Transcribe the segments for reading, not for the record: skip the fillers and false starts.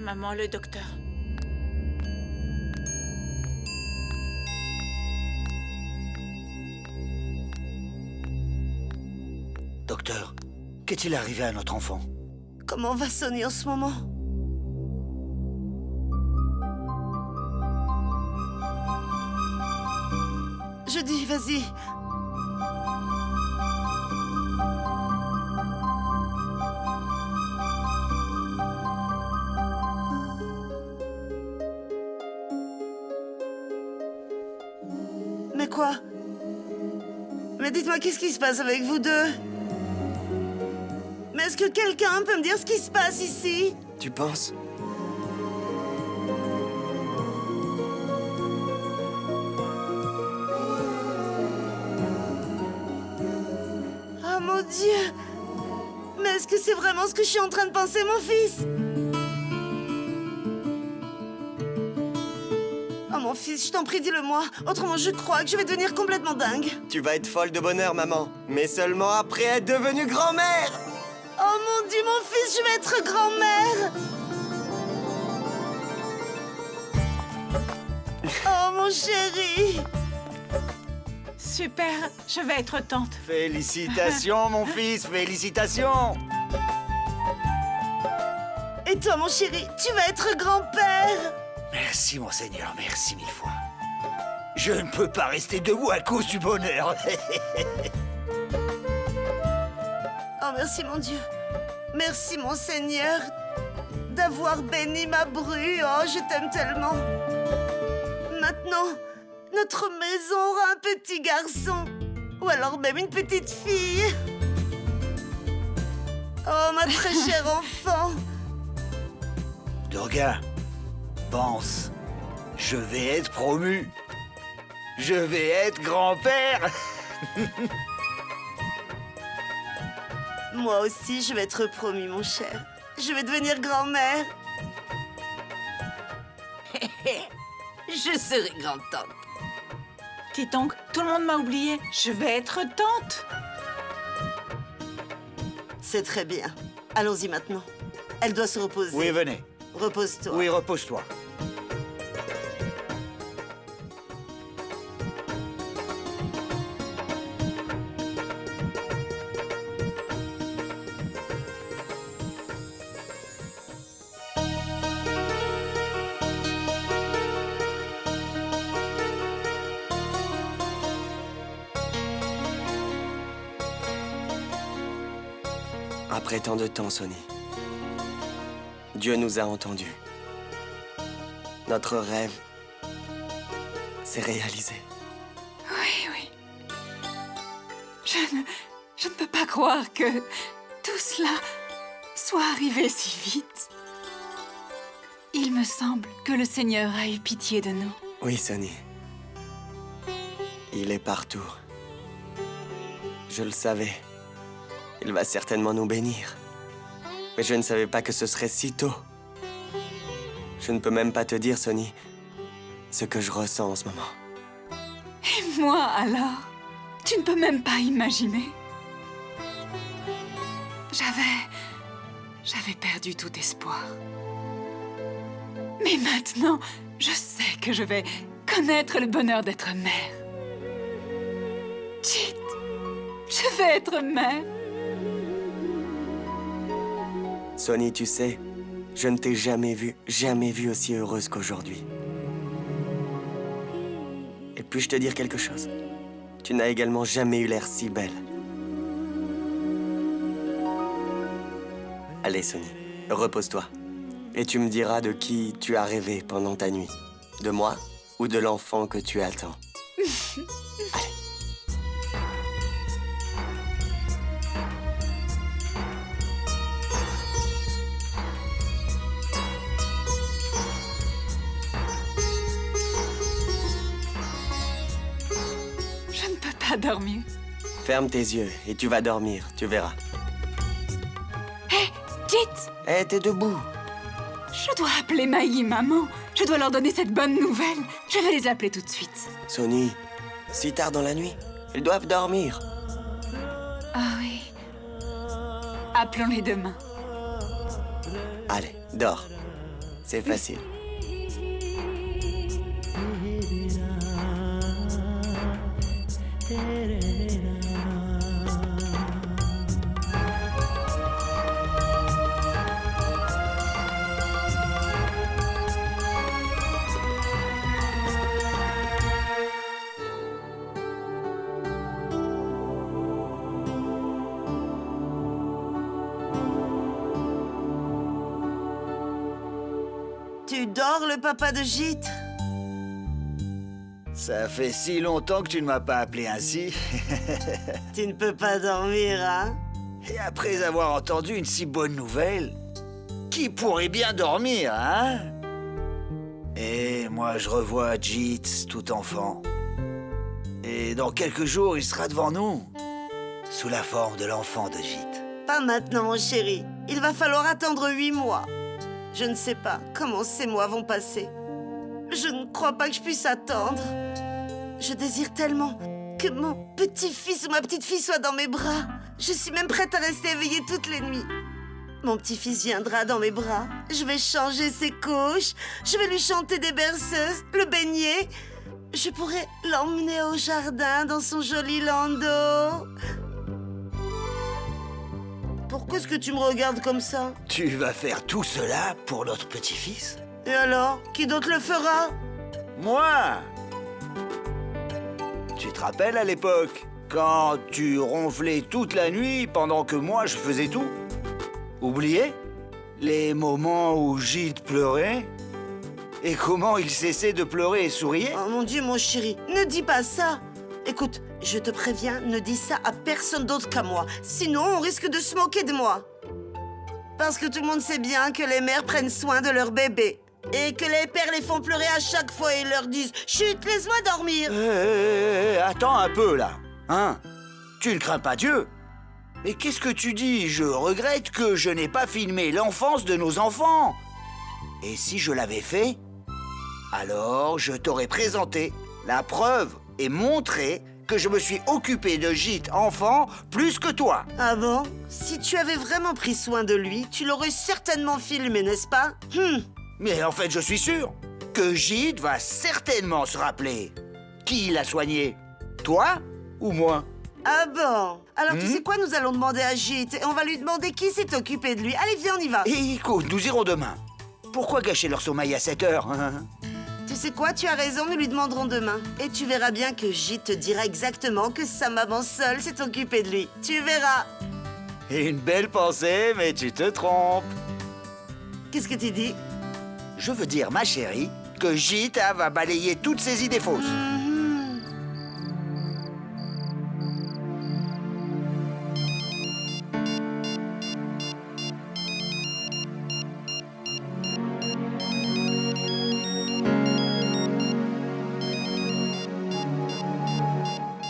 Maman, le docteur. Docteur, qu'est-il arrivé à notre enfant? Comment va Sonny en ce moment? Je dis, vas-y. Mais quoi? Mais dites-moi, qu'est-ce qui se passe avec vous deux? Mais est-ce que quelqu'un peut me dire ce qui se passe ici? Tu penses? Oh mon Dieu! Mais est-ce que c'est vraiment ce que je suis en train de penser, mon fils? Oh mon fils, je t'en prie, dis-le-moi. Autrement, je crois que je vais devenir complètement dingue. Tu vas être folle de bonheur, maman. Mais seulement après être devenue grand-mère. Oh mon Dieu, mon fils, je vais être grand-mère! Oh mon chéri! Super, je vais être tante. Félicitations, mon fils, félicitations! Et toi, mon chéri, tu vas être grand-père! Merci, mon Seigneur, merci mille fois. Je ne peux pas rester debout à cause du bonheur. Oh, merci, mon Dieu. Merci, mon Seigneur, d'avoir béni ma bru. Oh, je t'aime tellement. Maintenant, notre maison aura un petit garçon. Ou alors même une petite fille. Oh, ma très chère enfant. Durga, pense, je vais être promu. Je vais être grand-père. Moi aussi, je vais être promue, mon cher. Je vais devenir grand-mère. Je serai grande-tante. Petit oncle, tout le monde m'a oublié. Je vais être tante. C'est très bien. Allons-y maintenant. Elle doit se reposer. Oui, venez. Repose-toi. Oui, repose-toi. Après tant de temps, Sonny, Dieu nous a entendus. Notre rêve s'est réalisé. Oui, oui. Je ne peux pas croire que tout cela soit arrivé si vite. Il me semble que le Seigneur a eu pitié de nous. Oui, Sonny. Il est partout. Je le savais. Il va certainement nous bénir. Mais je ne savais pas que ce serait si tôt. Je ne peux même pas te dire, Sonny, ce que je ressens en ce moment. Et moi, alors? Tu ne peux même pas imaginer. J'avais perdu tout espoir. Mais maintenant, je sais que je vais connaître le bonheur d'être mère. Chit, je vais être mère. Sonny, tu sais, je ne t'ai jamais vue aussi heureuse qu'aujourd'hui. Et puis-je te dire quelque chose? Tu n'as également jamais eu l'air si belle. Allez, Sonny, repose-toi. Et tu me diras de qui tu as rêvé pendant ta nuit. De moi ou de l'enfant que tu attends. Allez. Je ne peux pas dormir. Ferme tes yeux et tu vas dormir, tu verras. Hé, Jit, Hé, t'es debout. je dois appeler Maï et maman. Je dois leur donner cette bonne nouvelle. Je vais les appeler tout de suite. Sonny, si tard dans la nuit, ils doivent dormir. Ah oui. Appelons-les demain. Allez, dors. C'est facile. Tu dors, le papa de Gîte? Ça fait si longtemps que tu ne m'as pas appelé ainsi. Tu ne peux pas dormir, hein? Et après avoir entendu une si bonne nouvelle, qui pourrait bien dormir, hein? Et moi, je revois Jit tout enfant. Et dans quelques jours, il sera devant nous, sous la forme de l'enfant de Jit. Pas maintenant, mon chéri. Il va falloir attendre 8 mois. Je ne sais pas comment ces mois vont passer. Je ne crois pas que je puisse attendre. Je désire tellement que mon petit-fils ou ma petite-fille soit dans mes bras. Je suis même prête à rester éveillée toutes les nuits. Mon petit-fils viendra dans mes bras. Je vais changer ses couches. Je vais lui chanter des berceuses, le baigner. Je pourrais l'emmener au jardin dans son joli landau. Pourquoi est-ce que tu me regardes comme ça? Tu vas faire tout cela pour notre petit-fils? Et alors? Qui d'autre le fera? Moi! Tu te rappelles à l'époque, quand tu ronflais toute la nuit pendant que moi je faisais tout? Oublié? Les moments où Gîte pleurait? Et comment il cessait de pleurer et souriait? Oh mon Dieu, mon chéri, ne dis pas ça. Écoute, je te préviens, ne dis ça à personne d'autre qu'à moi. Sinon, on risque de se moquer de moi. Parce que tout le monde sait bien que les mères prennent soin de leur bébé. Et que les pères les font pleurer à chaque fois et leur disent « Chut, laisse-moi dormir !» Attends un peu, là. Hein? Tu ne crains pas Dieu? Mais qu'est-ce que tu dis? Je regrette que je n'ai pas filmé l'enfance de nos enfants. Et si je l'avais fait, alors je t'aurais présenté la preuve et montré que je me suis occupé de Gîte enfant plus que toi. Ah bon? Si tu avais vraiment pris soin de lui, tu l'aurais certainement filmé, n'est-ce pas? Mais en fait, je suis sûr que Gîte va certainement se rappeler. Qui l'a soigné? Toi ou moi? Ah bon? Alors tu sais quoi, nous allons demander à Gîte et on va lui demander qui s'est occupé de lui. Allez, viens, on y va. Et écoute, nous irons demain. Pourquoi gâcher leur sommeil à 7 heures? Tu sais quoi, tu as raison, nous lui demanderons demain. Et tu verras bien que Gîte te dira exactement que sa maman seule s'est occupée de lui. Tu verras. Une belle pensée, mais tu te trompes. Qu'est-ce que tu dis? Je veux dire, ma chérie, que Gîte va balayer toutes ses idées fausses.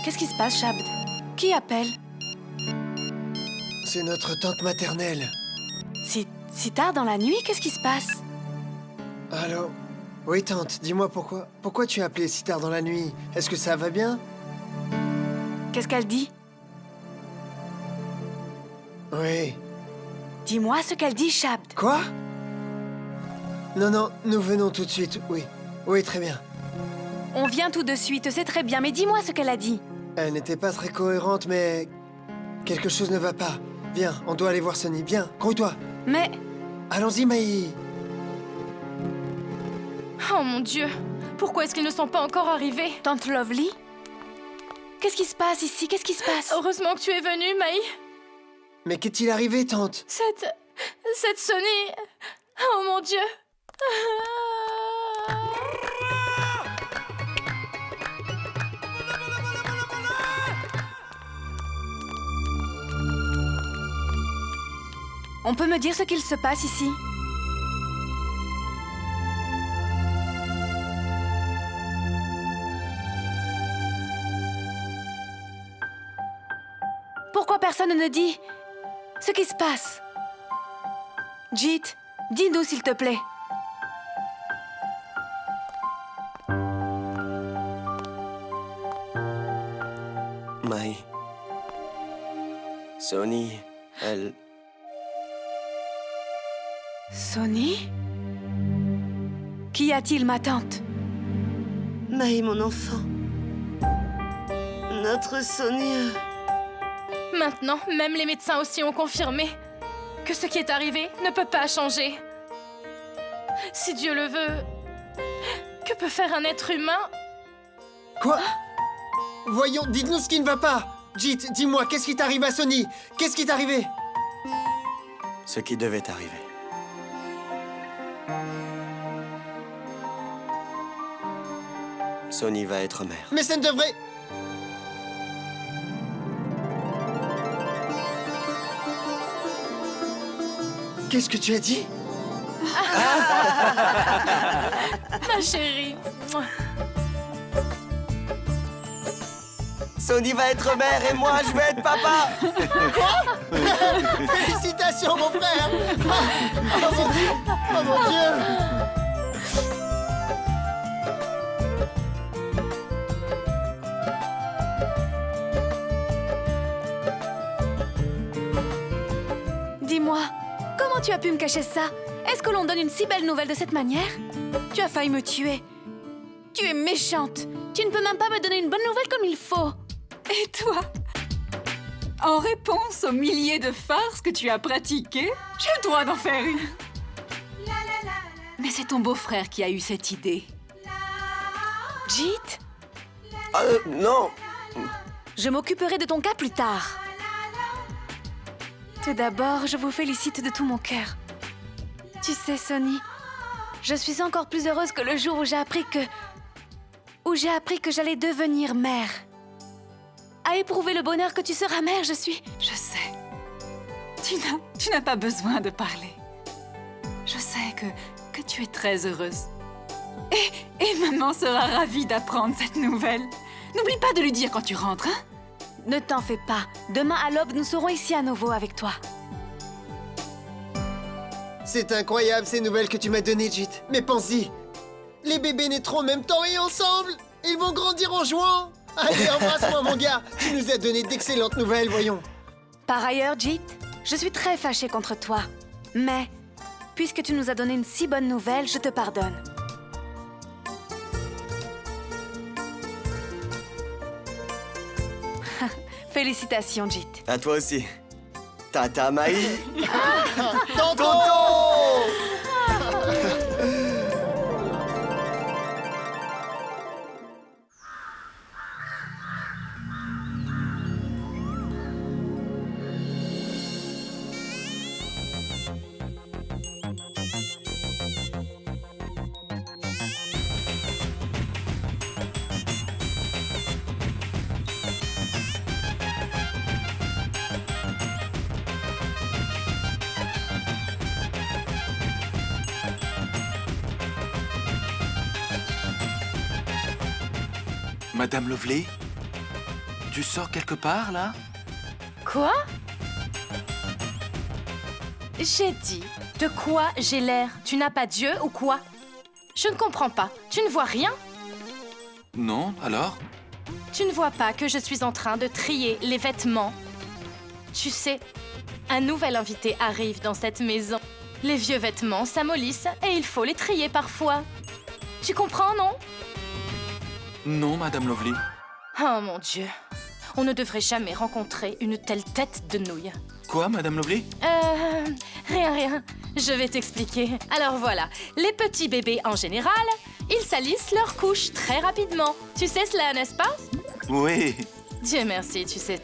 Qu'est-ce qui se passe, Shabd? Qui appelle? C'est notre tante maternelle. Si tard dans la nuit, qu'est-ce qui se passe? Allô? Oui, tante, dis-moi pourquoi. Pourquoi tu as appelé si tard dans la nuit? Est-ce que ça va bien? Qu'est-ce qu'elle dit? Oui. Dis-moi ce qu'elle dit, Shabd. Quoi? Non, nous venons tout de suite, oui. Oui, très bien. On vient tout de suite, c'est très bien, mais dis-moi ce qu'elle a dit. Elle n'était pas très cohérente, mais... quelque chose ne va pas. Viens, on doit aller voir Sonny. Viens, grouille-toi. Mais... Allons-y, Maï. Oh mon Dieu! Pourquoi est-ce qu'ils ne sont pas encore arrivés? Tante Lovely? Qu'est-ce qui se passe ici? Qu'est-ce qui se passe? Heureusement que tu es venue, Maï. Mais qu'est-il arrivé, tante? Cette Sonny... Oh mon Dieu! On peut me dire ce qu'il se passe ici? Pourquoi personne ne dit ce qui se passe? Jit, dis-nous s'il te plaît. Mai. Sonny, elle... Sonny? Qu'y a-t-il, ma tante? Maï, mon enfant. Notre Sonia. Maintenant, même les médecins aussi ont confirmé que ce qui est arrivé ne peut pas changer. Si Dieu le veut, que peut faire un être humain? Quoi? Voyons, dites-nous ce qui ne va pas. Jit, dis-moi, qu'est-ce qui t'arrive à Sonny? Qu'est-ce qui t'est arrivé? Ce qui devait arriver. Sonny va être mère. Mais ça ne devrait... Qu'est-ce que tu as dit? Ma chérie. Sonny va être mère et moi, je vais être papa. Félicitations, mon frère! Oh mon Dieu! Oh mon Dieu! Dis-moi, comment tu as pu me cacher ça? Est-ce que l'on donne une si belle nouvelle de cette manière? Tu as failli me tuer. Tu es méchante. Tu ne peux même pas me donner une bonne nouvelle comme il faut. Et toi? En réponse aux milliers de farces que tu as pratiquées, j'ai le droit d'en faire une. Mais c'est ton beau-frère qui a eu cette idée. Jit, Non. je m'occuperai de ton cas plus tard. Tout d'abord, je vous félicite de tout mon cœur. Tu sais, Sonny, je suis encore plus heureuse que le jour où j'ai appris que j'allais devenir mère. À éprouver le bonheur que tu seras mère, je suis... Je sais. Tu n'as pas besoin de parler. Je sais que tu es très heureuse. Et maman sera ravie d'apprendre cette nouvelle. N'oublie pas de lui dire quand tu rentres, hein? Ne t'en fais pas. Demain à l'aube, nous serons ici à nouveau avec toi. C'est incroyable ces nouvelles que tu m'as données, Jit. Mais pense-y, les bébés naîtront en même temps et ensemble. Ils vont grandir en jouant. Allez, embrasse-moi, mon gars. Tu nous as donné d'excellentes nouvelles, voyons. Par ailleurs, Jit, je suis très fâchée contre toi. Mais, puisque tu nous as donné une si bonne nouvelle, je te pardonne. Félicitations, Jit. À toi aussi. Tata Maï. Tonton! Madame Lovely? Tu sors quelque part, là? Quoi? J'ai dit, de quoi j'ai l'air? Tu n'as pas Dieu ou quoi? Je ne comprends pas. Tu ne vois rien? Non, alors? Tu ne vois pas que je suis en train de trier les vêtements? Tu sais, un nouvel invité arrive dans cette maison. Les vieux vêtements s'amollissent et il faut les trier parfois. Tu comprends, non? Non, Madame Lovely. Oh mon Dieu. On ne devrait jamais rencontrer une telle tête de nouille. Quoi, Madame Lovely? Rien. Je vais t'expliquer. Alors voilà, les petits bébés en général, ils salissent leurs couches très rapidement. Tu sais cela, n'est-ce pas? Oui. Dieu merci, tu sais.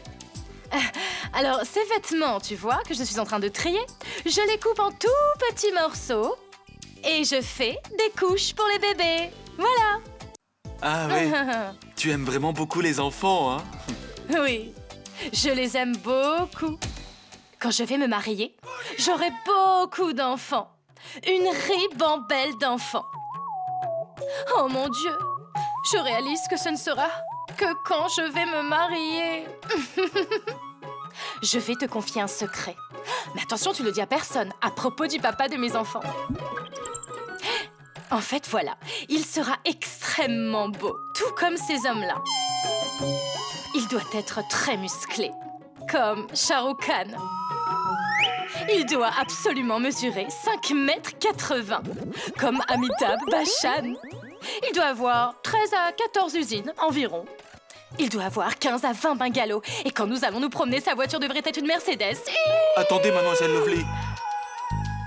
Alors, ces vêtements, tu vois, que je suis en train de trier, je les coupe en tout petits morceaux et je fais des couches pour les bébés. Voilà. Ah oui. Tu aimes vraiment beaucoup les enfants, hein? Oui, je les aime beaucoup. Quand je vais me marier, j'aurai beaucoup d'enfants. Une ribambelle d'enfants. Oh mon Dieu, je réalise que ce ne sera que quand je vais me marier. Je vais te confier un secret. Mais attention, tu ne le dis à personne à propos du papa de mes enfants. En fait, voilà, il sera extrêmement beau, tout comme ces hommes-là. Il doit être très musclé, comme Shah Rukh Khan. Il doit absolument mesurer 5,80 m, comme Amitabh Bachchan. Il doit avoir 13 à 14 usines environ. Il doit avoir 15 à 20 bungalows. Et quand nous allons nous promener, sa voiture devrait être une Mercedes. Attendez, Mademoiselle Lovely.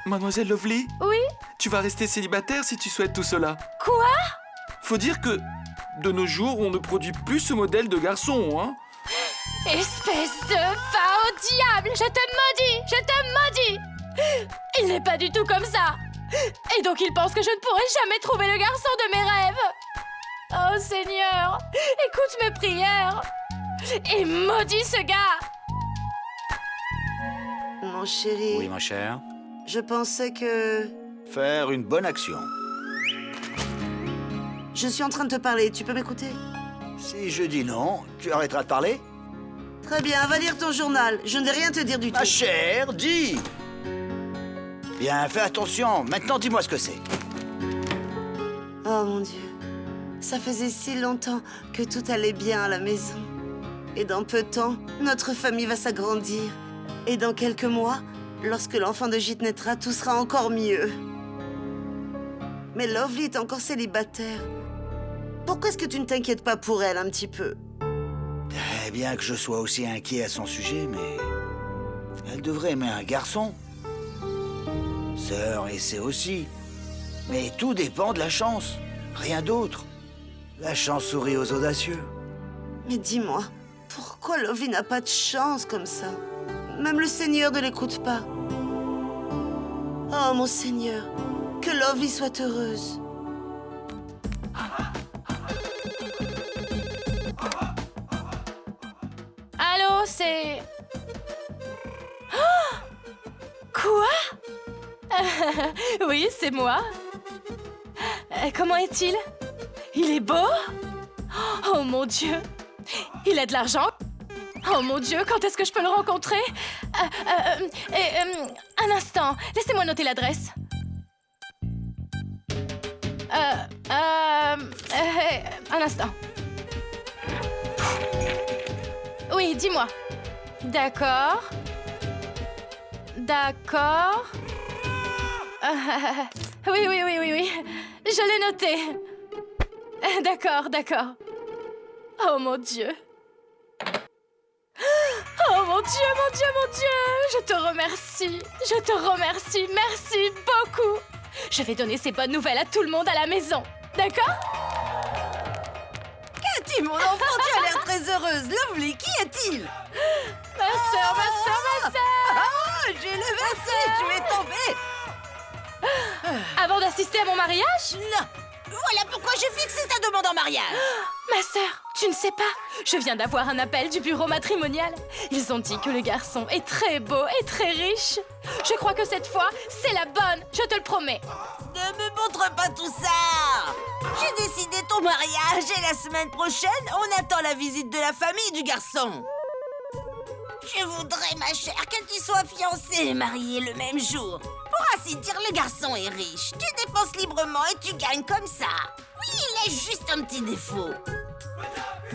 Mademoiselle Lovely, Oui? tu vas rester célibataire si tu souhaites tout cela. Quoi? Faut dire que, de nos jours, on ne produit plus ce modèle de garçon, hein. Espèce de va au diable! Je te maudis! Je te maudis! Il n'est pas du tout comme ça! Et donc il pense que je ne pourrai jamais trouver le garçon de mes rêves! Oh Seigneur! Écoute mes prières! Et maudis ce gars! Mon chéri, Oui, ma chère. je pensais que... Faire une bonne action. Je suis en train de te parler, tu peux m'écouter? Si je dis non, tu arrêteras de parler? Très bien, va lire ton journal. Je ne vais rien te dire du tout. Ma chère, dis! Bien, fais attention. Maintenant, dis-moi ce que c'est. Oh mon Dieu, ça faisait si longtemps que tout allait bien à la maison. Et dans peu de temps, notre famille va s'agrandir. Et dans quelques mois, lorsque l'enfant de Gîte naîtra, tout sera encore mieux. Mais Lovely est encore célibataire. Pourquoi est-ce que tu ne t'inquiètes pas pour elle un petit peu? Eh bien que je sois aussi inquiet à son sujet, mais... Elle devrait aimer un garçon. Sœur essaie aussi. Mais tout dépend de la chance. Rien d'autre. La chance sourit aux audacieux. Mais dis-moi, pourquoi Lovely n'a pas de chance comme ça? Même le Seigneur ne l'écoute pas. Oh mon Seigneur, que Lovely soit heureuse. Allô, c'est... Oh! Quoi? Oui, c'est moi. Comment est-il? Il est beau? Oh mon Dieu! Il a de l'argent? Oh mon Dieu, quand est-ce que je peux le rencontrer? Un instant, laissez-moi noter l'adresse. Un instant. Oui, dis-moi. D'accord. D'accord. Oui. Je l'ai noté. D'accord. Oh mon Dieu. Oh mon Dieu. Je te remercie. Merci beaucoup. Je vais donner ces bonnes nouvelles à tout le monde à la maison. D'accord? Cathy, mon enfant, tu as l'air très heureuse. Lovely, qui est-il? Ma sœur. Oh, j'ai le verset, je vais tomber. Avant d'assister à mon mariage? Non, voilà pourquoi j'ai fixé ta demande en mariage. Ma sœur, tu ne sais pas, je viens d'avoir un appel du bureau matrimonial. Ils ont dit que le garçon est très beau et très riche. Je crois que cette fois, c'est la bonne, je te le promets. Ne me montre pas tout ça. J'ai décidé ton mariage et la semaine prochaine, on attend la visite de la famille du garçon. Je voudrais, ma chère, que tu sois fiancée et mariée le même jour. Pour ainsi dire, le garçon est riche. Tu dépenses librement et tu gagnes comme ça. Oui, il a juste un petit défaut.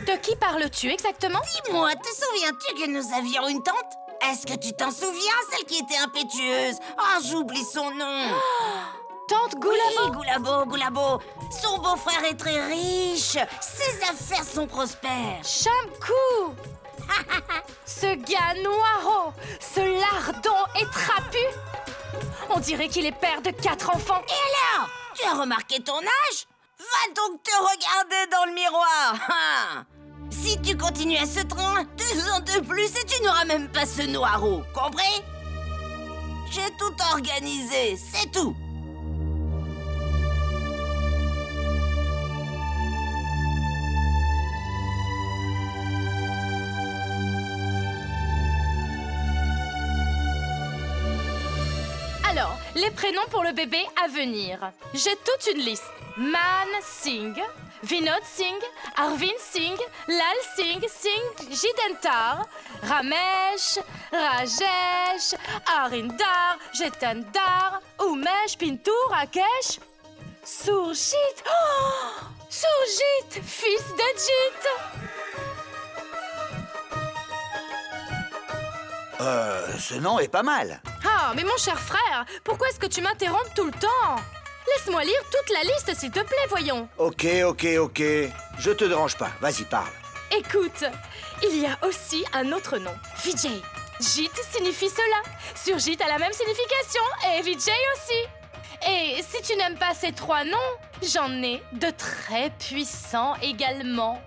De qui parles-tu exactement? Dis-moi, te souviens-tu que nous avions une tante? Est-ce que tu t'en souviens, celle qui était impétueuse? Oh, j'oublie son nom. Tante Goulabo? Oui, Goulabo. Son beau-frère est très riche. Ses affaires sont prospères. Chamkou! Ce gars noiro, ce lardon et trapu. On dirait qu'il est père de 4 enfants. Et alors? Tu as remarqué ton âge? Va donc te regarder dans le miroir. Si tu continues à ce train, 2 ans de plus et tu n'auras même pas ce noiro. Compris? J'ai tout organisé, c'est tout. Alors, les prénoms pour le bébé à venir. J'ai toute une liste. Man Singh, Vinod Singh, Arvind Singh, Lal Singh, Jidentar, Ramesh, Rajesh, Arindar, Jetandar, Umesh, Pintu, Rakesh, Surjit. Oh, Surjit, fils de Jit. Ce nom est pas mal. Ah, mais mon cher frère, pourquoi est-ce que tu m'interromps tout le temps? Laisse-moi lire toute la liste, s'il te plaît, voyons. Ok. Je te dérange pas. Vas-y, parle. Écoute, il y a aussi un autre nom, Vijay. Jit signifie cela. Surjit a la même signification et Vijay aussi. Et si tu n'aimes pas ces trois noms, j'en ai de très puissants également.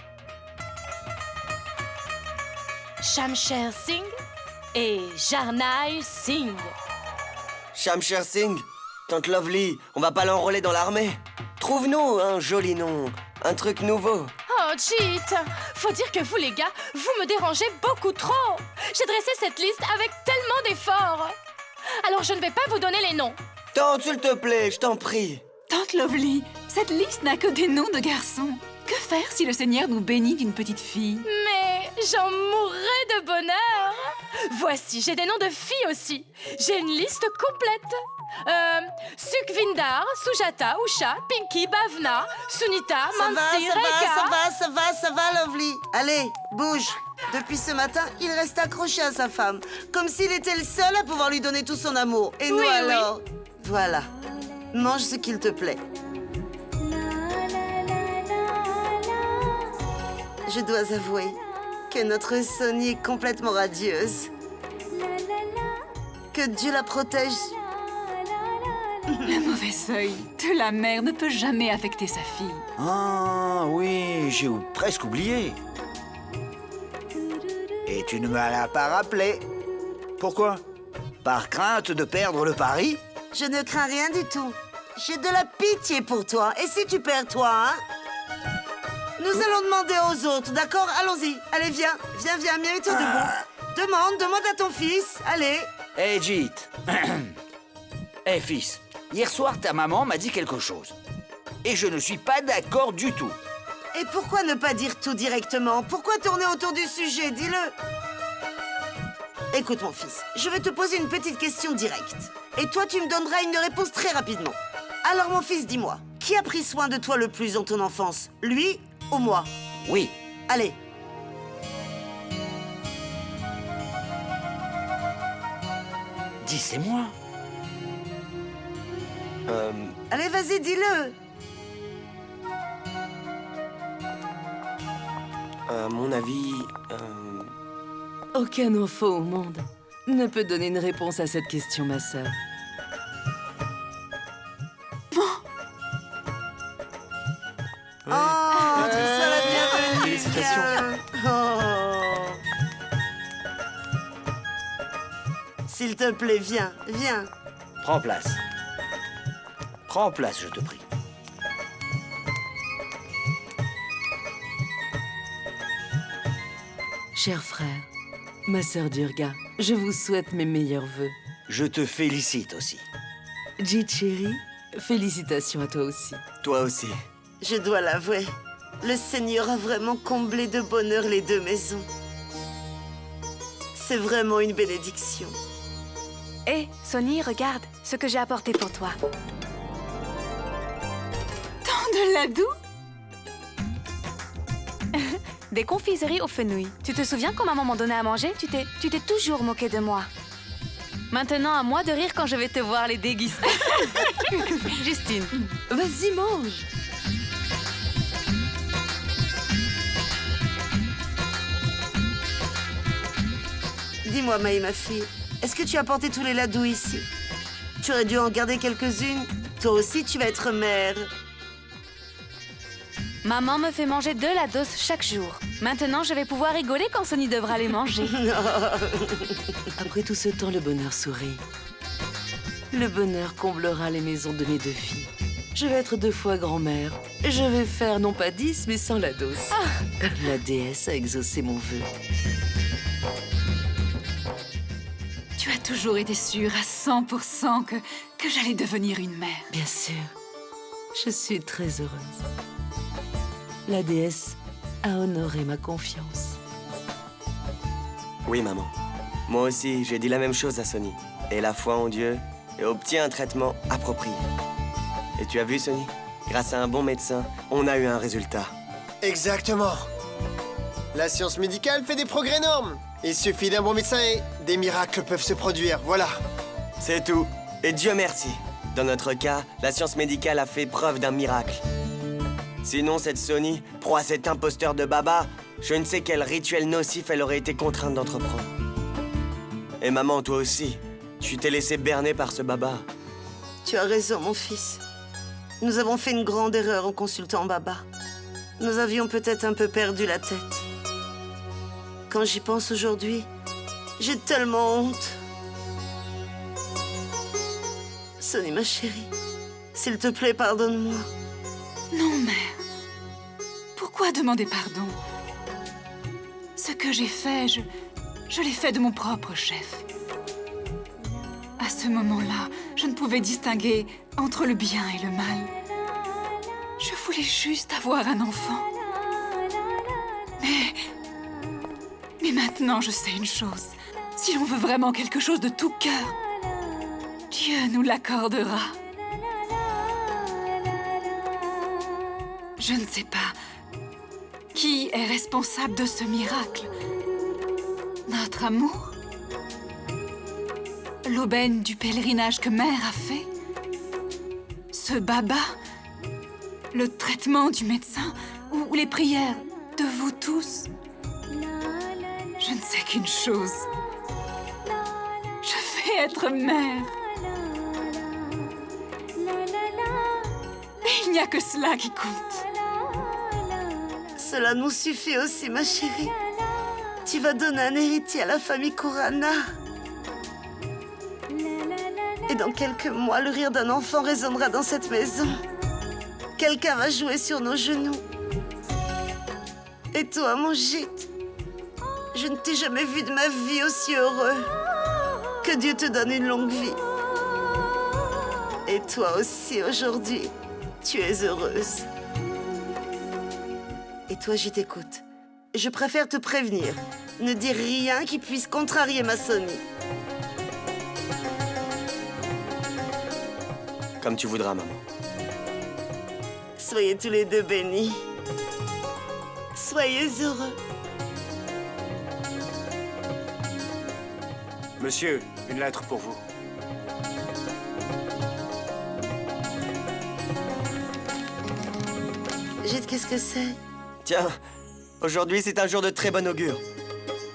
Shamsher Singh et Jarnai Singh. Shamsher Singh, Tante Lovely, on va pas l'enrôler dans l'armée. Trouve-nous un joli nom, un truc nouveau. Oh, Jit, faut dire que vous, les gars, vous me dérangez beaucoup trop. J'ai dressé cette liste avec tellement d'efforts. Alors je ne vais pas vous donner les noms. Tante, s'il te plaît, je t'en prie. Tante Lovely, cette liste n'a que des noms de garçons. Que faire si le Seigneur nous bénit d'une petite fille? Mais j'en mourrais de bonheur. Voici, j'ai des noms de filles aussi. J'ai une liste complète. Sukhvinder, Sujata, Usha, Pinky, Bhavna, Sunita, Mansi, Rekha. Ça va, Lovely. Allez, bouge. Depuis ce matin, il reste accroché à sa femme, comme s'il était le seul à pouvoir lui donner tout son amour. Et nous Oui, alors? Voilà. Mange ce qu'il te plaît. Je dois avouer que notre Sonny est complètement radieuse. Que Dieu la protège. Le mauvais œil de la mère ne peut jamais affecter sa fille. Ah oui, j'ai presque oublié. Et tu ne me l'as pas rappelé. Pourquoi? Par crainte de perdre le pari? Je ne crains rien du tout. J'ai de la pitié pour toi. Et si tu perds, toi, hein? Nous allons demander aux autres, d'accord? Allons-y. Allez, viens, mets-toi debout. Demande à ton fils. Allez. Hé, Jit. Hé, fils. Hier soir, ta maman m'a dit quelque chose. Et je ne suis pas d'accord du tout. Et pourquoi ne pas dire tout directement? Pourquoi tourner autour du sujet? Dis-le. Écoute, mon fils, je vais te poser une petite question directe. Et toi, tu me donneras une réponse très rapidement. Alors, mon fils, dis-moi, qui a pris soin de toi le plus dans ton enfance? Lui ou moi? Oui. Allez. Dis, c'est moi. Allez, vas-y, dis-le. À mon avis, Aucun enfant au monde ne peut donner une réponse à cette question, ma sœur. Oh, tu seras la bienvenue. Félicitations. Oh. S'il te plaît, viens. Prends place. Prends place, je te prie. Cher frère, ma sœur Durga, je vous souhaite mes meilleurs vœux. Je te félicite aussi. Jit chérie, félicitations à toi aussi. toi aussi. Je dois l'avouer, le Seigneur a vraiment comblé de bonheur les deux maisons. C'est vraiment une bénédiction. Hé, Sonny, regarde ce que j'ai apporté pour toi. Tant de ladous? Des confiseries aux fenouil. Tu te souviens quand maman m'en donnait à manger? Tu t'es toujours moqué de moi. Maintenant, à moi de rire quand je vais te voir les déguster. Justine. Vas-y, mange. Dis-moi, Maï, ma fille, est-ce que tu as porté tous les ladous ici? Tu aurais dû en garder quelques-unes. Toi aussi, tu vas être mère. Maman me fait manger de la dose chaque jour. Maintenant, je vais pouvoir rigoler quand Sonny devra les manger. Après tout ce temps, le bonheur sourit. Le bonheur comblera les maisons de mes deux filles. Je vais être 2 fois grand-mère. Je vais faire non pas 10, mais 100 la dose. La déesse a exaucé mon vœu. Tu as toujours été sûre à 100% que j'allais devenir une mère. Bien sûr, je suis très heureuse. La déesse a honoré ma confiance. Oui, maman. Moi aussi, j'ai dit la même chose à Sonny. Et la foi en Dieu et obtient un traitement approprié. Et tu as vu, Sonny? Grâce à un bon médecin, on a eu un résultat. Exactement. La science médicale fait des progrès énormes. Il suffit d'un bon médecin et des miracles peuvent se produire, voilà. C'est tout. Et Dieu merci. Dans notre cas, la science médicale a fait preuve d'un miracle. Sinon, cette Sonny, proie à cet imposteur de Baba, je ne sais quel rituel nocif elle aurait été contrainte d'entreprendre. Et maman, toi aussi, tu t'es laissé berner par ce Baba. Tu as raison, mon fils. Nous avons fait une grande erreur en consultant Baba. Nous avions peut-être un peu perdu la tête. Quand j'y pense aujourd'hui, j'ai tellement honte. Sonny, ma chérie, s'il te plaît, pardonne-moi. Non, mère. Pourquoi demander pardon? Ce que j'ai fait, je l'ai fait de mon propre chef. À ce moment-là, je ne pouvais distinguer entre le bien et le mal. Je voulais juste avoir un enfant. Mais maintenant, je sais une chose. Si l'on veut vraiment quelque chose de tout cœur, Dieu nous l'accordera. Je ne sais pas qui est responsable de ce miracle. Notre amour? L'aubaine du pèlerinage que Mère a fait? Ce Baba? Le traitement du médecin? Ou les prières de vous tous? Je ne sais qu'une chose. Je vais être mère. Et il n'y a que cela qui compte. Cela nous suffit aussi, ma chérie. Tu vas donner un héritier à la famille Kurana. Et dans quelques mois, le rire d'un enfant résonnera dans cette maison. Quelqu'un va jouer sur nos genoux. Et toi, mon gîte, je ne t'ai jamais vu de ma vie aussi heureux. Que Dieu te donne une longue vie. Et toi aussi, aujourd'hui, tu es heureuse. Et toi, j'y t'écoute. Je préfère te prévenir. Ne dis rien qui puisse contrarier ma Sonny. Comme tu voudras, maman. Soyez tous les deux bénis. Soyez heureux. Monsieur, une lettre pour vous. Gîte, qu'est-ce que c'est? Tiens, aujourd'hui c'est un jour de très bon augure.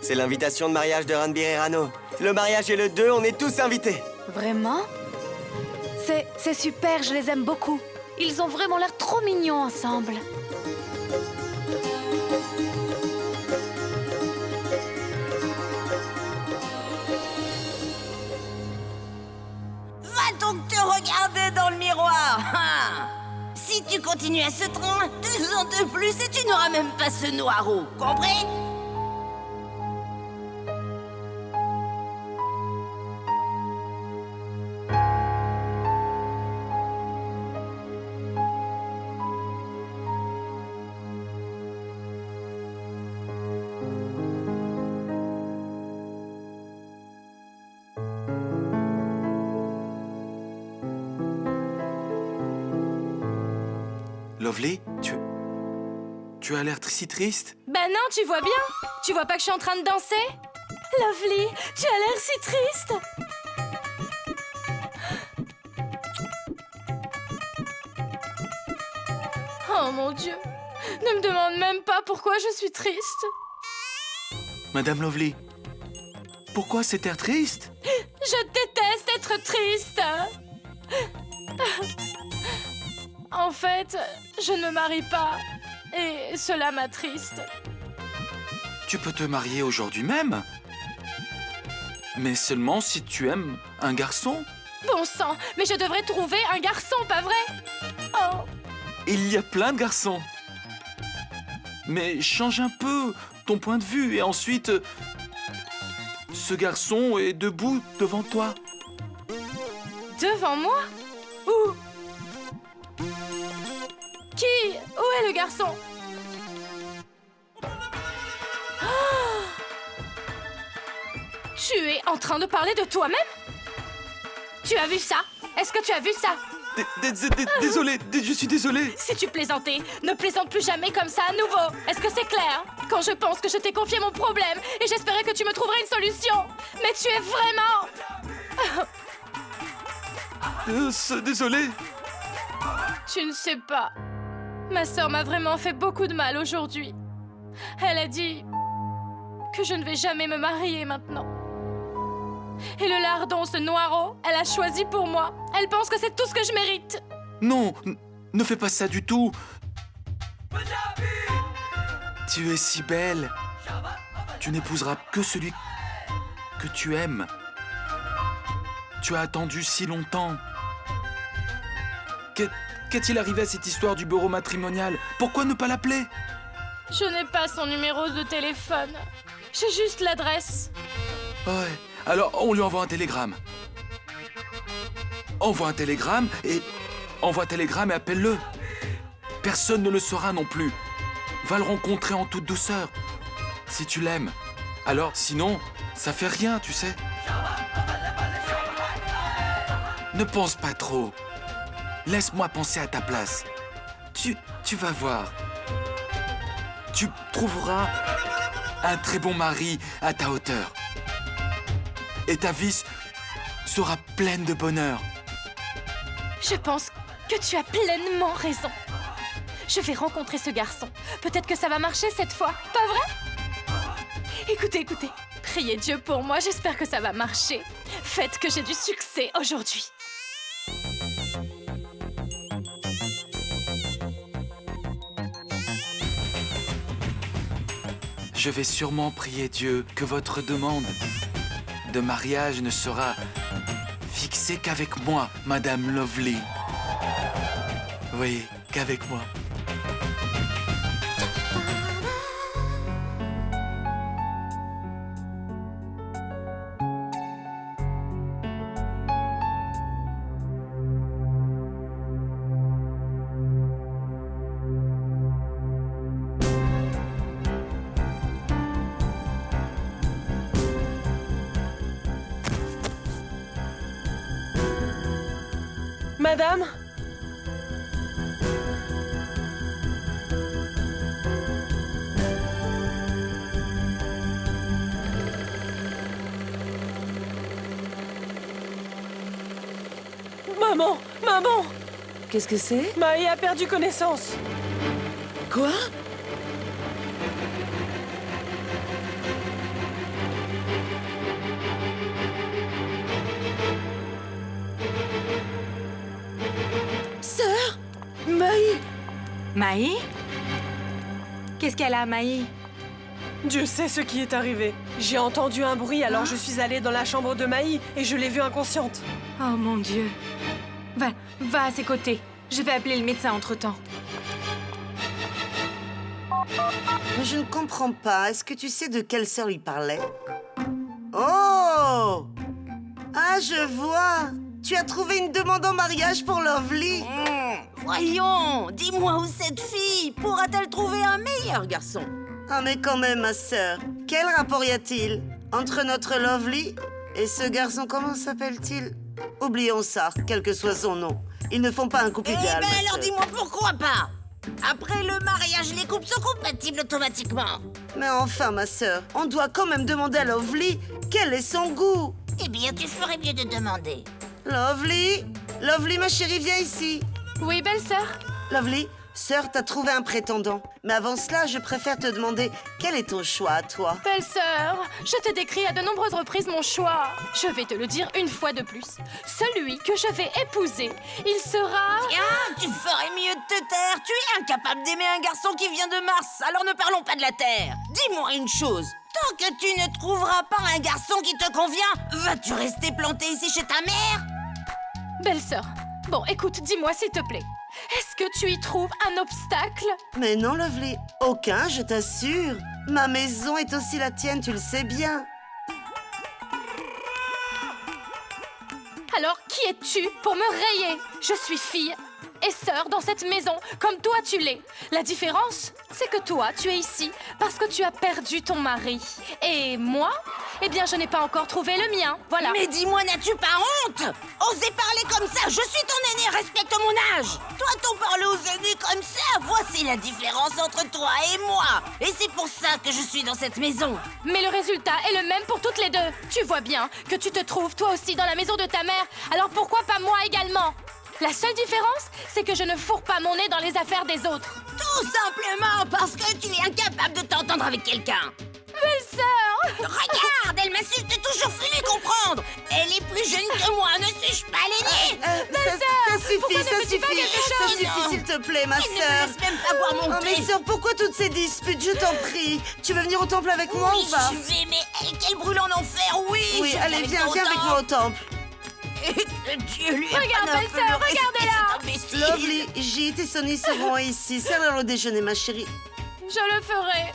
C'est l'invitation de mariage de Ranbir et Rano. Le mariage est le 2, on est tous invités. Vraiment? C'est super, je les aime beaucoup. Ils ont vraiment l'air trop mignons ensemble. Va donc te regarder dans le miroir. Hein. Si tu continues à ce train, 2 ans de plus et tu n'auras même pas ce noireau. Compris? Lovely, tu as l'air si triste. Ben non, tu vois bien. Tu vois pas que je suis en train de danser? Lovely, tu as l'air si triste. Oh mon Dieu. Ne me demande même pas pourquoi je suis triste. Madame Lovely, pourquoi cet air triste? Je déteste être triste. En fait, je ne me marie pas. Et cela m'attriste. Tu peux te marier aujourd'hui même. Mais seulement si tu aimes un garçon. Bon sang, mais je devrais trouver un garçon, pas vrai? Oh. Il y a plein de garçons. Mais change un peu ton point de vue et ensuite... ce garçon est debout devant toi. Devant moi? Où? Qui? Où est le garçon? Oh! Tu es en train de parler de toi-même? Tu as vu ça? Est-ce que tu as vu ça? Désolé, je suis désolé. Si tu plaisantais, ne plaisante plus jamais comme ça à nouveau. Est-ce que c'est clair? Quand je pense que je t'ai confié mon problème et j'espérais que tu me trouverais une solution. Mais tu es vraiment... Désolé. Tu ne sais pas. Ma sœur m'a vraiment fait beaucoup de mal aujourd'hui. Elle a dit que je ne vais jamais me marier maintenant. Et le lardon, ce noireau, elle a choisi pour moi. Elle pense que c'est tout ce que je mérite. Non, ne fais pas ça du tout. Tu es si belle. Tu n'épouseras que celui que tu aimes. Tu as attendu si longtemps. Qu'est-il arrivé à cette histoire du bureau matrimonial? Pourquoi ne pas l'appeler? Je n'ai pas son numéro de téléphone. J'ai juste l'adresse. Ouais, alors on lui envoie un télégramme. Envoie un télégramme et appelle-le. Personne ne le saura non plus. Va le rencontrer en toute douceur. Si tu l'aimes. Alors, sinon, ça fait rien, tu sais. Ne pense pas trop. Laisse-moi penser à ta place. Tu vas voir. Tu trouveras un très bon mari à ta hauteur. Et ta vie sera pleine de bonheur. Je pense que tu as pleinement raison. Je vais rencontrer ce garçon. Peut-être que ça va marcher cette fois, pas vrai? Écoutez. Priez Dieu pour moi, j'espère que ça va marcher. Faites que j'ai du succès aujourd'hui. Je vais sûrement prier Dieu que votre demande de mariage ne sera fixée qu'avec moi, Madame Lovely. Oui, qu'avec moi. Madame? Maman! Qu'est-ce que c'est? Maï a perdu connaissance. Quoi? Sœur? Maï? Maï? Qu'est-ce qu'elle a, Maï? Dieu sait ce qui est arrivé. J'ai entendu un bruit, alors je suis allée dans la chambre de Maï et je l'ai vue inconsciente. Oh mon Dieu. Va à ses côtés. Je vais appeler le médecin entre-temps. Mais je ne comprends pas. Est-ce que tu sais de quelle sœur il parlait? Oh! Ah, je vois. Tu as trouvé une demande en mariage pour Lovely. Voyons, dis-moi où cette fille pourra-t-elle trouver un meilleur garçon? Ah, mais quand même, ma sœur. Quel rapport y a-t-il entre notre Lovely et ce garçon? Comment s'appelle-t-il? Oublions ça, quel que soit son nom. Ils ne font pas un couple idéal, ben ma alors sœur. dis-moi pourquoi pas? Après le mariage, les couples sont compatibles automatiquement. Mais enfin, ma sœur, on doit quand même demander à Lovely quel est son goût. Eh bien, tu ferais mieux de demander. Lovely? Lovely, ma chérie, viens ici. Oui, belle-sœur? Lovely, sœur, t'as trouvé un prétendant. Mais avant cela, je préfère te demander quel est ton choix à toi. Belle-sœur, je t'ai décrit à de nombreuses reprises mon choix. Je vais te le dire une fois de plus. Celui que je vais épouser, il sera... Tiens, tu ferais mieux de te taire. Tu es incapable d'aimer un garçon qui vient de Mars, alors ne parlons pas de la Terre. Dis-moi une chose. Tant que tu ne trouveras pas un garçon qui te convient, vas-tu rester planté ici chez ta mère? Belle-sœur, bon, écoute, dis-moi s'il te plaît. Est-ce que tu y trouves un obstacle? Mais non, Lovely, aucun, je t'assure. Ma maison est aussi la tienne, tu le sais bien. Alors, qui es-tu pour me rayer? Je suis fille et sœur dans cette maison, comme toi tu l'es. La différence, c'est que toi, tu es ici parce que tu as perdu ton mari. Et moi, eh bien, je n'ai pas encore trouvé le mien, voilà. Mais dis-moi, n'as-tu pas honte? Oser parler comme ça, je suis ton aîné, respecte âge. Toi, t'en parles aux aînés comme ça. Voici la différence entre toi et moi. Et c'est pour ça que je suis dans cette maison. Mais le résultat est le même pour toutes les deux. Tu vois bien que tu te trouves toi aussi dans la maison de ta mère, alors pourquoi pas moi également? La seule différence, c'est que je ne fourre pas mon nez dans les affaires des autres. Tout simplement parce que tu es incapable de t'entendre avec quelqu'un. Belle-sœur! Regarde, elle m'insulte toujours, fais-lui comprendre. Elle est plus jeune que moi, ne suis-je pas l'aînée? Ça suffit, pourquoi ne ça fais-tu pas suffit. quelque Ça chose? suffit, Non. s'il te plaît, ma Elle ne me sœur. laisse même pas boire mon Oh, thé. mais sœur, pourquoi toutes ces disputes? Je t'en prie. Tu veux venir au temple avec moi Oui, ou pas? je vais, mais quel brûle en enfer, oui. Oui, je allez, viens viens avec moi au temple. Et que Dieu lui Regarde, apprenne un peu belle-sœur, le respect, regardez-la. cet imbécile. Lovely, Jit et Sonny seront ici. Serre-leur le déjeuner, ma chérie. Je le ferai.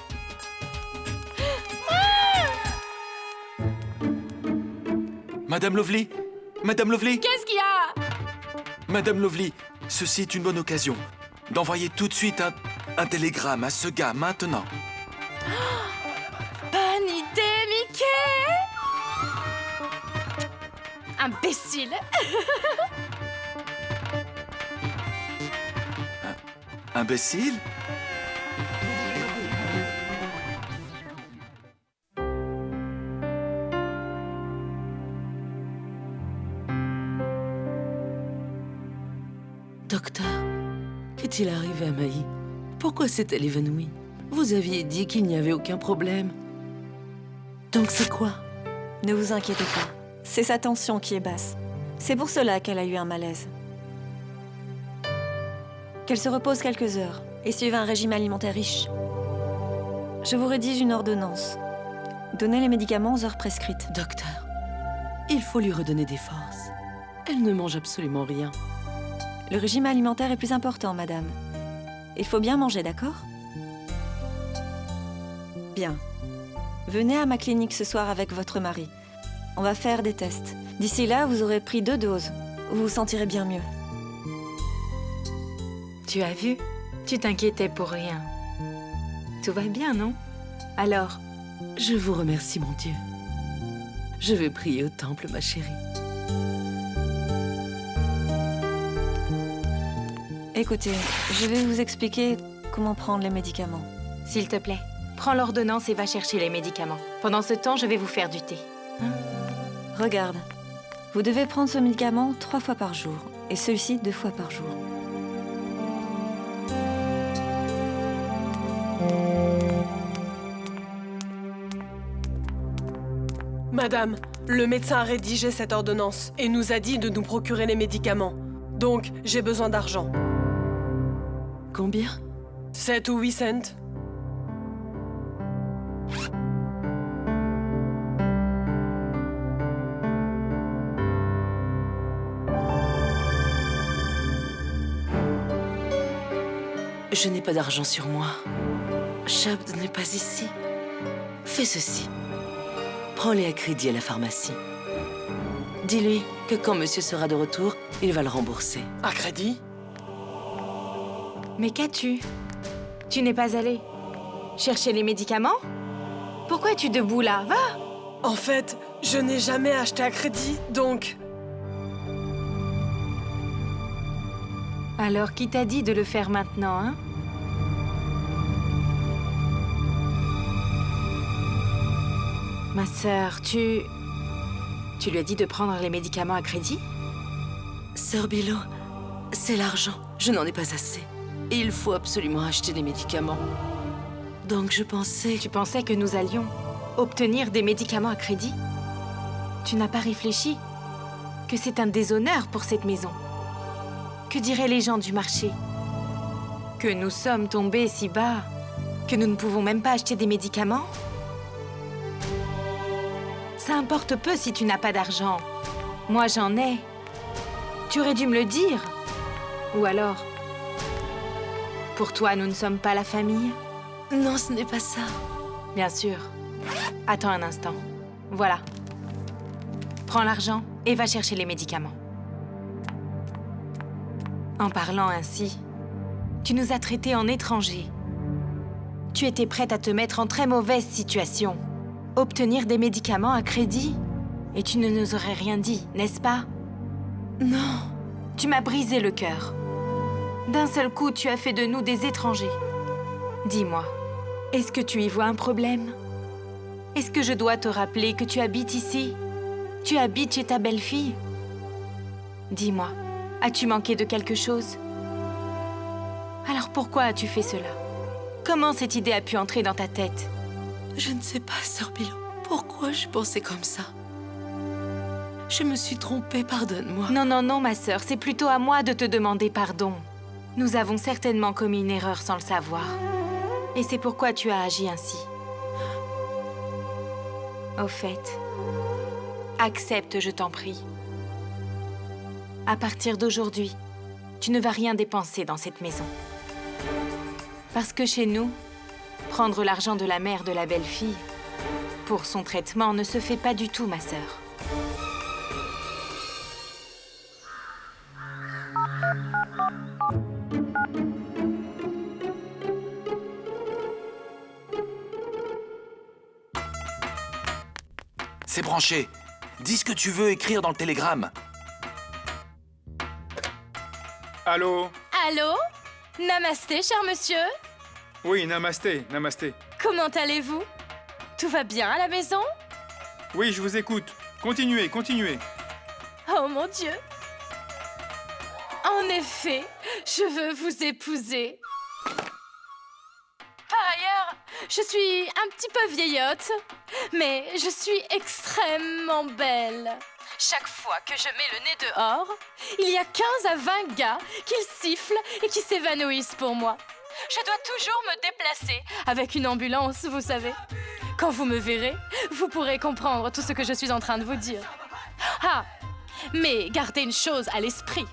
Madame Lovely? Madame Lovely? Qu'est-ce qu'il y a? Madame Lovely, ceci est une bonne occasion d'envoyer tout de suite un télégramme à ce gars maintenant. Bonne idée, Mickey! Imbécile! Imbécile? Docteur, qu'est-il arrivé à Maï? Pourquoi s'est-elle évanouie? Vous aviez dit qu'il n'y avait aucun problème. Donc c'est quoi? Ne vous inquiétez pas, c'est sa tension qui est basse. C'est pour cela qu'elle a eu un malaise. Qu'elle se repose quelques heures et suive un régime alimentaire riche. Je vous rédige une ordonnance. Donnez les médicaments aux heures prescrites. Docteur, il faut lui redonner des forces. Elle ne mange absolument rien. Le régime alimentaire est plus important, madame. Il faut bien manger, d'accord? Bien. Venez à ma clinique ce soir avec votre mari. On va faire des tests. D'ici là, vous aurez pris 2 doses. Vous vous sentirez bien mieux. Tu as vu? Tu t'inquiétais pour rien. Tout va bien, non? Alors, Je vous remercie, mon Dieu. Je vais prier au temple, ma chérie. Écoutez, je vais vous expliquer comment prendre les médicaments. s'il te plaît, prends l'ordonnance et va chercher les médicaments. Pendant ce temps, je vais vous faire du thé. Regarde, vous devez prendre ce médicament 3 fois par jour et celui-ci 2 fois par jour. Madame, le médecin a rédigé cette ordonnance et nous a dit de nous procurer les médicaments. Donc, j'ai besoin d'argent. Combien? 7 ou 8 cents. Je n'ai pas d'argent sur moi. Shabd n'est pas ici. Fais ceci. Prends-les à crédit à la pharmacie. Dis-lui que quand monsieur sera de retour, il va le rembourser. À crédit? Mais qu'as-tu? Tu n'es pas allé chercher les médicaments? Pourquoi es-tu debout là? Va! En fait, je n'ai jamais acheté à crédit, donc... Alors, qui t'a dit de le faire maintenant, hein? Ma sœur, tu lui as dit de prendre les médicaments à crédit? Sœur Bilo, c'est l'argent. Je n'en ai pas assez. Et il faut absolument acheter les médicaments. Donc je pensais... Tu pensais que nous allions obtenir des médicaments à crédit? Tu n'as pas réfléchi que c'est un déshonneur pour cette maison? Que diraient les gens du marché? Que nous sommes tombés si bas que nous ne pouvons même pas acheter des médicaments? Ça importe peu si tu n'as pas d'argent. Moi, j'en ai. Tu aurais dû me le dire. Ou alors, pour toi, nous ne sommes pas la famille? Non, ce n'est pas ça. Bien sûr. Attends un instant. Voilà. Prends l'argent et va chercher les médicaments. En parlant ainsi, tu nous as traités en étrangers. Tu étais prête à te mettre en très mauvaise situation. Obtenir des médicaments à crédit? Et tu ne nous aurais rien dit, n'est-ce pas? Non. Tu m'as brisé le cœur. D'un seul coup, tu as fait de nous des étrangers. Dis-moi, est-ce que tu y vois un problème? Est-ce que je dois te rappeler que tu habites ici? Tu habites chez ta belle-fille? Dis-moi, as-tu manqué de quelque chose? Alors pourquoi as-tu fait cela? Comment cette idée a pu entrer dans ta tête? Je ne sais pas, Sœur Bilo. Pourquoi je pensais comme ça? Je me suis trompée, pardonne-moi. Non, non, non, ma sœur, c'est plutôt à moi de te demander pardon. Nous avons certainement commis une erreur sans le savoir. Et c'est pourquoi tu as agi ainsi. Au fait, accepte, je t'en prie. À partir d'aujourd'hui, tu ne vas rien dépenser dans cette maison. Parce que chez nous, prendre l'argent de la mère de la belle-fille pour son traitement ne se fait pas du tout, ma sœur. C'est branché. Dis ce que tu veux écrire dans le télégramme. Allô? Allô? Namasté, cher monsieur. Oui, namasté, namasté. Comment allez-vous? Tout va bien à la maison? Oui, je vous écoute. Continuez, continuez. Oh mon Dieu! En effet, je veux vous épouser. Par ailleurs, je suis un petit peu vieillotte, mais je suis extrêmement belle. Chaque fois que je mets le nez dehors, il y a 15 à 20 gars qui sifflent et qui s'évanouissent pour moi. Je dois toujours me déplacer avec une ambulance, vous savez. Quand vous me verrez, vous pourrez comprendre tout ce que je suis en train de vous dire. Ah, mais gardez une chose à l'esprit.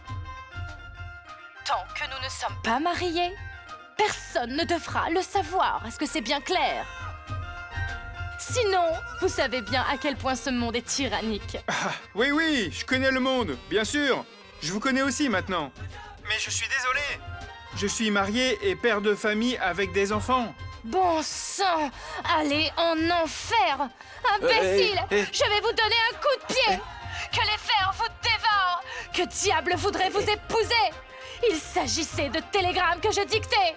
Tant que nous ne sommes pas mariés, personne ne devra le savoir. Est-ce que c'est bien clair? Sinon, vous savez bien à quel point ce monde est tyrannique. Ah, oui, oui, je connais le monde, bien sûr. Je vous connais aussi maintenant. Mais je suis désolé. Je suis marié et père de famille avec des enfants. Bon sang, allez en enfer. Imbécile, je vais vous donner un coup de pied. Que les fers vous dévorent. Que diable voudrait vous épouser? Il s'agissait de télégrammes que je dictais,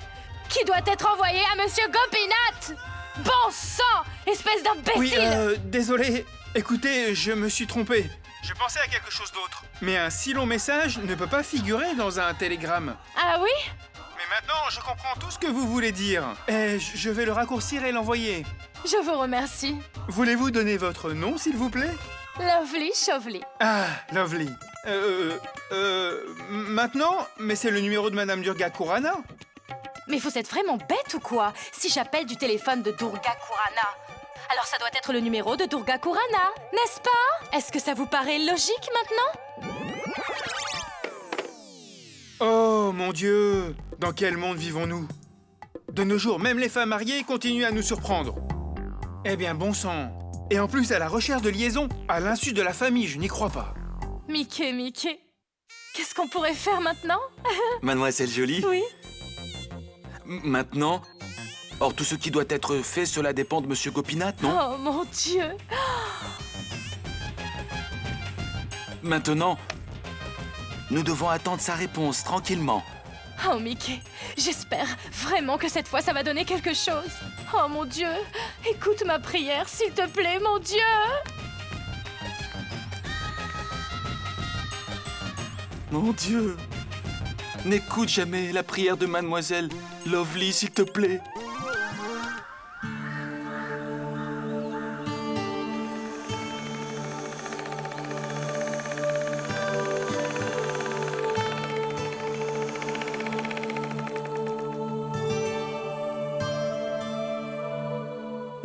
qui doit être envoyé à Monsieur Gopinath. Bon sang, espèce d'imbécile. Oui, désolé. Écoutez, je me suis trompé. Je pensais à quelque chose d'autre. Mais un si long message ne peut pas figurer dans un télégramme. Ah oui? Mais maintenant, je comprends tout ce que vous voulez dire. Et je vais le raccourcir et l'envoyer. Je vous remercie. Voulez-vous donner votre nom, s'il vous plaît? Lovely Chauveley. Ah, Lovely. Maintenant? Mais c'est le numéro de Madame Durga Kurana. Mais vous êtes vraiment bête ou quoi? Si j'appelle du téléphone de Durga Kurana, alors ça doit être le numéro de Durga Kurana, n'est-ce pas? Est-ce que ça vous paraît logique maintenant? Oh, mon Dieu! Dans quel monde vivons-nous? De nos jours, même les femmes mariées continuent à nous surprendre. Eh bien, bon sang. Et en plus, à la recherche de liaison, à l'insu de la famille, je n'y crois pas. Mickey, qu'est-ce qu'on pourrait faire maintenant? Mademoiselle Jolie? Oui. Maintenant? Or, tout ce qui doit être fait, cela dépend de Monsieur Gopinath, non? Oh, mon Dieu! Maintenant, nous devons attendre sa réponse, tranquillement. Oh, Mickey, j'espère vraiment que cette fois, ça va donner quelque chose. Oh, mon Dieu! Écoute ma prière, s'il te plaît, mon Dieu! Mon Dieu! N'écoute jamais la prière de Mademoiselle Lovely, s'il te plaît.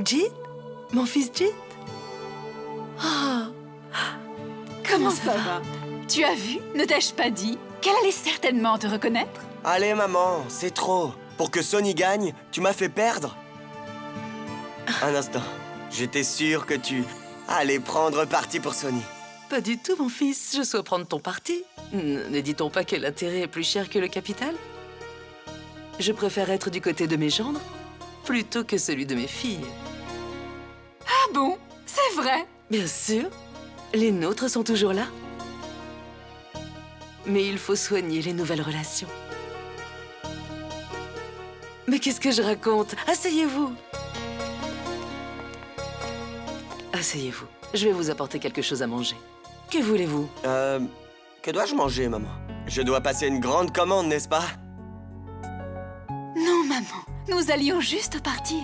Jit? Mon fils Jit? Oh. Comment ça va? Tu as vu? Ne t'ai-je pas dit qu'elle allait certainement te reconnaître? Allez, maman, c'est trop. Pour que Sony gagne, tu m'as fait perdre. Un instant. J'étais sûr que tu allais prendre parti pour Sony. Pas du tout, mon fils. Je souhaite prendre ton parti. Ne dit-on pas que l'intérêt est plus cher que le capital? Je préfère être du côté de mes gendres plutôt que celui de mes filles. Ah bon? C'est vrai? Bien sûr. Les nôtres sont toujours là. Mais il faut soigner les nouvelles relations. Mais qu'est-ce que je raconte? Asseyez-vous. Asseyez-vous. Je vais vous apporter quelque chose à manger. Que voulez-vous? Que dois-je manger, maman? Je dois passer une grande commande, n'est-ce pas? Non, maman. Nous allions juste partir.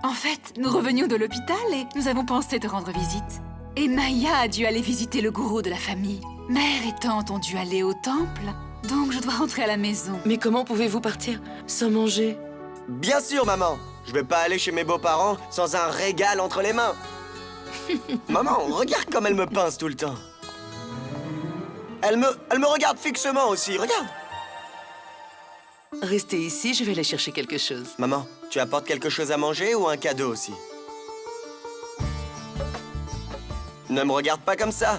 En fait, nous revenions de l'hôpital et nous avons pensé te rendre visite. Et Maya a dû aller visiter le gourou de la famille. Mère et tante ont dû aller au temple. Donc je dois rentrer à la maison. Mais comment pouvez-vous partir sans manger? Bien sûr, maman. Je vais pas aller chez mes beaux-parents sans un régal entre les mains. Maman, regarde comme elle me pince tout le temps. Elle me regarde fixement aussi, regarde. Restez ici, je vais aller chercher quelque chose. Maman, tu apportes quelque chose à manger ou un cadeau aussi? Ne me regarde pas comme ça.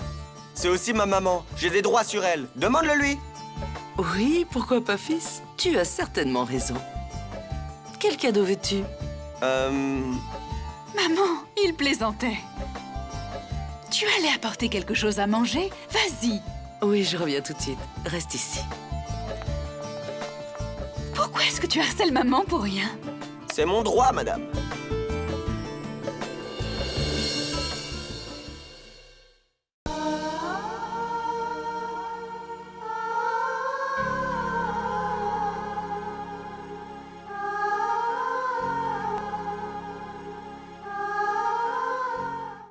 C'est aussi ma maman. J'ai des droits sur elle. Demande-le lui. Oui, pourquoi pas, fils? Tu as certainement raison. Quel cadeau veux-tu? Maman, il plaisantait. Tu allais apporter quelque chose à manger? Vas-y. Oui, je reviens tout de suite. Reste ici. Pourquoi est-ce que tu harcèles maman pour rien? C'est mon droit, madame.